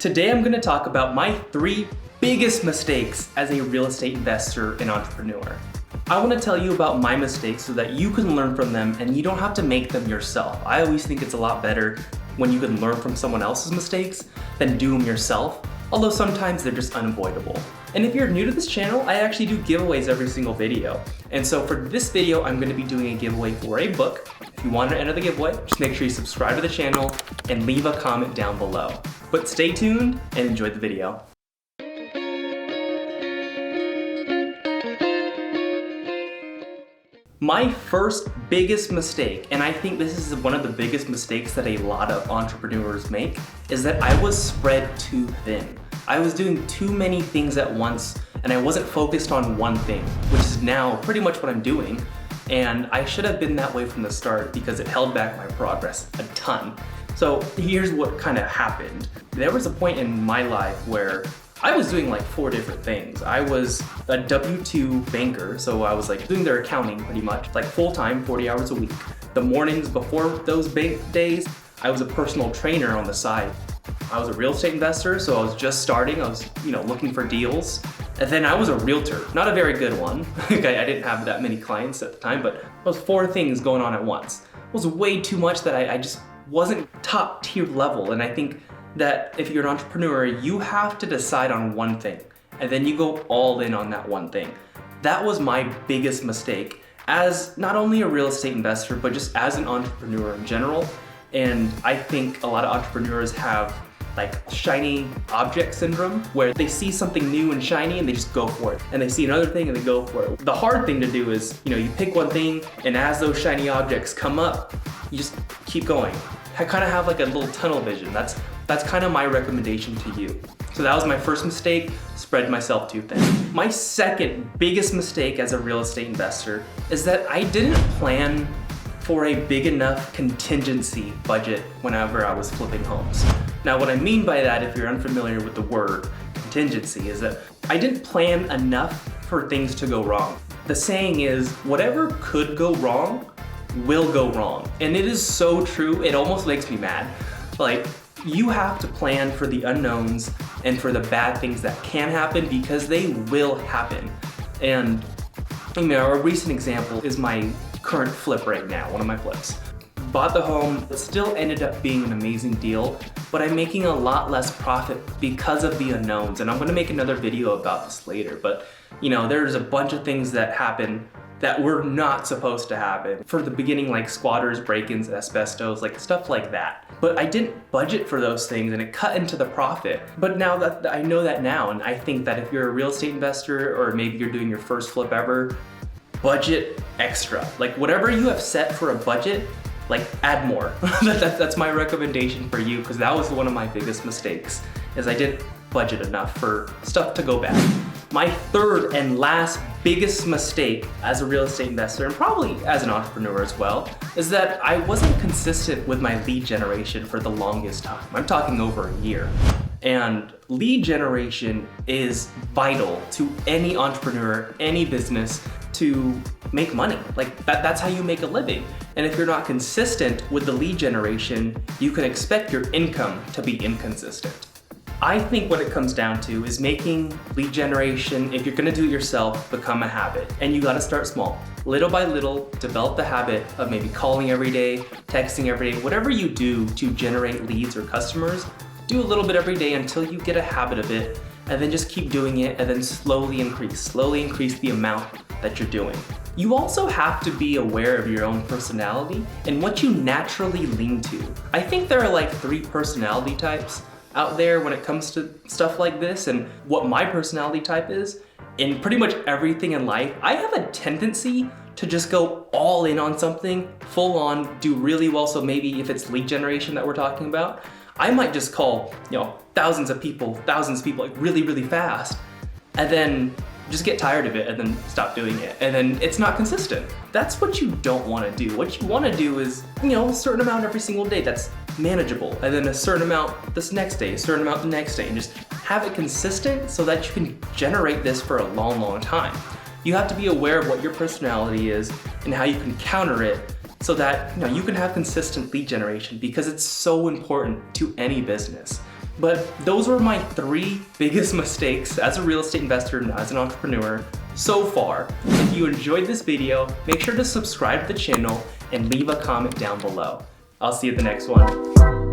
Today I'm going to talk about my 3 biggest mistakes as a real estate investor and entrepreneur. I want to tell you about my mistakes so that you can learn from them and you don't have to make them yourself. I always think it's a lot better when you can learn from someone else's mistakes than do them yourself, although sometimes they're just unavoidable. And if you're new to this channel, I actually do giveaways every single video. And so for this video, I'm going to be doing a giveaway for a book. If you want to enter the giveaway, just make sure you subscribe to the channel and leave a comment down below. But stay tuned and enjoy the video. My first biggest mistake, and I think this is one of the biggest mistakes that a lot of entrepreneurs make, is that I was spread too thin. I was doing too many things at once and I wasn't focused on one thing, which is now pretty much what I'm doing. And I should have been that way from the start because it held back my progress a ton. So here's what kind of happened. There was a point in my life where I was doing like 4 different things. I was a W-2 banker, so I was like doing their accounting pretty much, like full-time, 40 hours a week. The mornings before those bank days, I was a personal trainer on the side. I was a real estate investor, so I was just starting. I was, looking for deals. And then I was a realtor, not a very good one. I didn't have that many clients at the time, but it was 4 things going on at once. It was way too much that I just wasn't top tier level. And I think that if you're an entrepreneur, you have to decide on one thing and then you go all in on that one thing. That was my biggest mistake as not only a real estate investor, but just as an entrepreneur in general. And I think a lot of entrepreneurs have like shiny object syndrome, where they see something new and shiny and they just go for it. And they see another thing and they go for it. The hard thing to do is, you pick one thing and as those shiny objects come up, you just keep going. I kind of have like a little tunnel vision. That's kind of my recommendation to you. So that was my first mistake, spread myself too thin. My second biggest mistake as a real estate investor is that I didn't plan for a big enough contingency budget whenever I was flipping homes. Now what I mean by that, if you're unfamiliar with the word contingency, is that I didn't plan enough for things to go wrong. The saying is, whatever could go wrong will go wrong. And it is so true, it almost makes me mad. Like, you have to plan for the unknowns and for the bad things that can happen because they will happen. And a recent example is my current flip right now, one of my flips. Bought the home, it still ended up being an amazing deal, but I'm making a lot less profit because of the unknowns. And I'm gonna make another video about this later, but there's a bunch of things that happen that were not supposed to happen. For the beginning, like squatters, break-ins, asbestos, like stuff like that. But I didn't budget for those things and it cut into the profit. But now that I know that now, and I think that if you're a real estate investor or maybe you're doing your first flip ever, budget extra. Like whatever you have set for a budget, like add more. That's my recommendation for you, because that was one of my biggest mistakes, is I didn't budget enough for stuff to go bad. My third and last biggest mistake as a real estate investor, and probably as an entrepreneur as well, is that I wasn't consistent with my lead generation for the longest time. I'm talking over a year. And lead generation is vital to any entrepreneur, any business, to make money. Like that's how you make a living. And if you're not consistent with the lead generation, you can expect your income to be inconsistent. I think what it comes down to is making lead generation, if you're gonna do it yourself, become a habit. And you gotta start small. Little by little, develop the habit of maybe calling every day, texting every day, whatever you do to generate leads or customers, do a little bit every day until you get a habit of it, and then just keep doing it and then slowly increase the amount that you're doing. You also have to be aware of your own personality and what you naturally lean to. I think there are like 3 personality types out there when it comes to stuff like this, and what my personality type is, in pretty much everything in life, I have a tendency to just go all in on something, full on, do really well. So maybe if it's lead generation that we're talking about, I might just call, thousands of people like really, really fast, and then just get tired of it and then stop doing it. And then it's not consistent. That's what you don't want to do. What you want to do is, a certain amount every single day that's manageable, and then a certain amount this next day, a certain amount the next day, and just have it consistent so that you can generate this for a long, long time. You have to be aware of what your personality is and how you can counter it so that you can have consistent lead generation, because it's so important to any business. But those were my 3 biggest mistakes as a real estate investor and as an entrepreneur so far. If you enjoyed this video, make sure to subscribe to the channel and leave a comment down below. I'll see you at the next one.